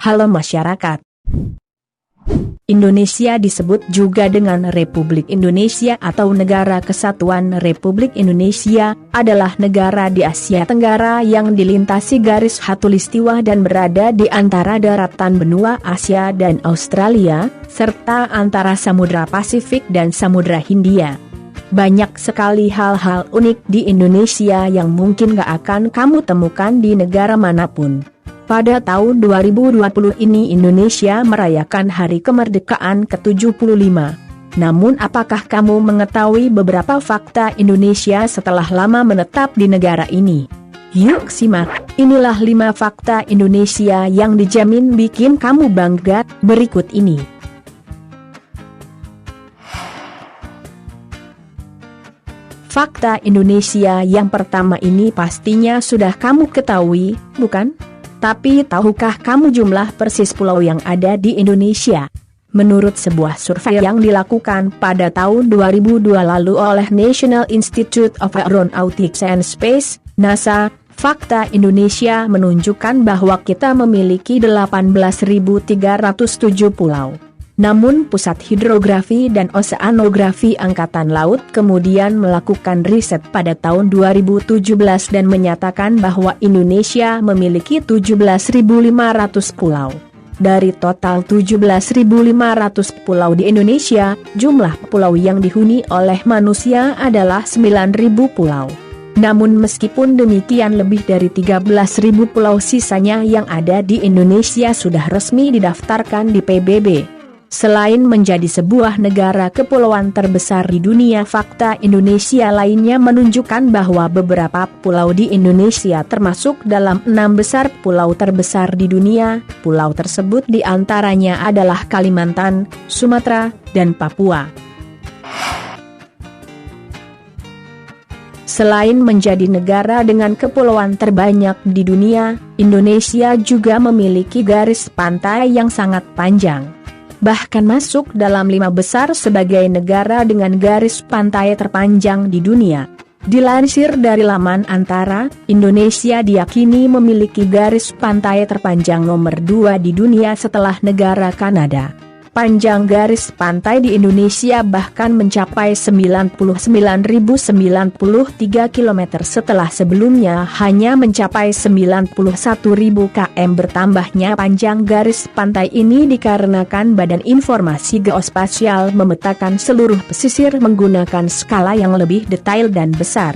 Halo masyarakat. Indonesia disebut juga dengan Republik Indonesia atau Negara Kesatuan Republik Indonesia, adalah negara di Asia Tenggara yang dilintasi garis khatulistiwa dan berada di antara daratan benua Asia dan Australia, serta antara Samudra Pasifik dan Samudra Hindia. Banyak sekali hal-hal unik di Indonesia yang mungkin gak akan kamu temukan di negara manapun. Pada tahun 2020 ini Indonesia merayakan hari kemerdekaan ke-75. Namun apakah kamu mengetahui beberapa fakta Indonesia setelah lama menetap di negara ini? Yuk simak, inilah 5 fakta Indonesia yang dijamin bikin kamu bangga berikut ini. Fakta Indonesia yang pertama ini pastinya sudah kamu ketahui, bukan? Tapi tahukah kamu jumlah persis pulau yang ada di Indonesia? Menurut sebuah survei yang dilakukan pada tahun 2002 lalu oleh National Institute of Aeronautics and Space, NASA, fakta Indonesia menunjukkan bahwa kita memiliki 18.307 pulau. Namun Pusat Hidrografi dan Oseanografi Angkatan Laut kemudian melakukan riset pada tahun 2017 dan menyatakan bahwa Indonesia memiliki 17.500 pulau. Dari total 17.500 pulau di Indonesia, jumlah pulau yang dihuni oleh manusia adalah 9.000 pulau. Namun meskipun demikian lebih dari 13.000 pulau sisanya yang ada di Indonesia sudah resmi didaftarkan di PBB. Selain menjadi sebuah negara kepulauan terbesar di dunia, fakta Indonesia lainnya menunjukkan bahwa beberapa pulau di Indonesia termasuk dalam 6 besar pulau terbesar di dunia. Pulau tersebut diantaranya adalah Kalimantan, Sumatera, dan Papua. Selain menjadi negara dengan kepulauan terbanyak di dunia, Indonesia juga memiliki garis pantai yang sangat panjang. Bahkan masuk dalam 5 besar sebagai negara dengan garis pantai terpanjang di dunia. Dilansir dari laman Antara, Indonesia diyakini memiliki garis pantai terpanjang nomor 2 di dunia setelah negara Kanada. Panjang garis pantai di Indonesia bahkan mencapai 99.093 km setelah sebelumnya hanya mencapai 91.000 km. Bertambahnya panjang garis pantai ini dikarenakan Badan Informasi Geospasial memetakan seluruh pesisir menggunakan skala yang lebih detail dan besar.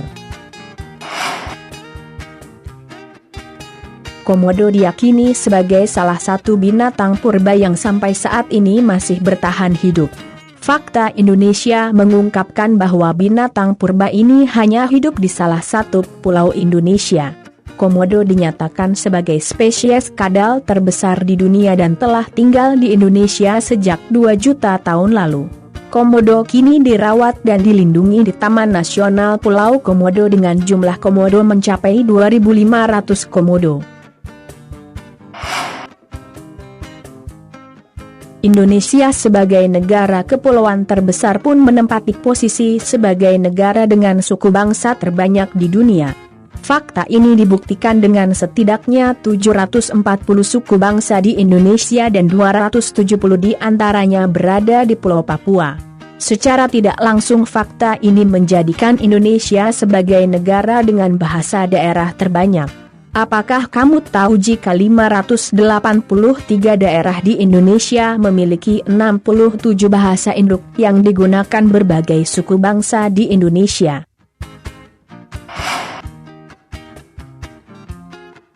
Komodo diyakini sebagai salah satu binatang purba yang sampai saat ini masih bertahan hidup. Fakta Indonesia mengungkapkan bahwa binatang purba ini hanya hidup di salah satu pulau Indonesia. Komodo dinyatakan sebagai spesies kadal terbesar di dunia dan telah tinggal di Indonesia sejak 2 juta tahun lalu. Komodo kini dirawat dan dilindungi di Taman Nasional Pulau Komodo dengan jumlah komodo mencapai 2.500 komodo. Indonesia sebagai negara kepulauan terbesar pun menempati posisi sebagai negara dengan suku bangsa terbanyak di dunia. Fakta ini dibuktikan dengan setidaknya 740 suku bangsa di Indonesia dan 270 di antaranya berada di Pulau Papua. Secara tidak langsung fakta ini menjadikan Indonesia sebagai negara dengan bahasa daerah terbanyak. Apakah kamu tahu jika 583 daerah di Indonesia memiliki 67 bahasa induk yang digunakan berbagai suku bangsa di Indonesia?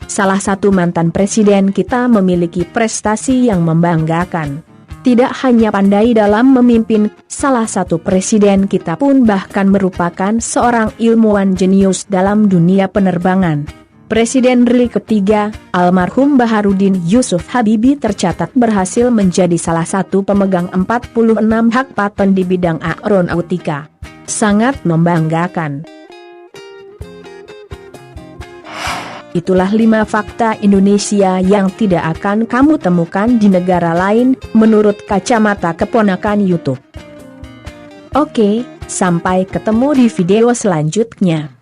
Salah satu mantan presiden kita memiliki prestasi yang membanggakan. Tidak hanya pandai dalam memimpin, salah satu presiden kita pun bahkan merupakan seorang ilmuwan jenius dalam dunia penerbangan. Presiden RI ketiga, almarhum Baharudin Yusuf Habibie tercatat berhasil menjadi salah satu pemegang 46 hak paten di bidang aeronautika. Sangat membanggakan. Itulah 5 fakta Indonesia yang tidak akan kamu temukan di negara lain, menurut kacamata keponakan YouTube. Oke, sampai ketemu di video selanjutnya.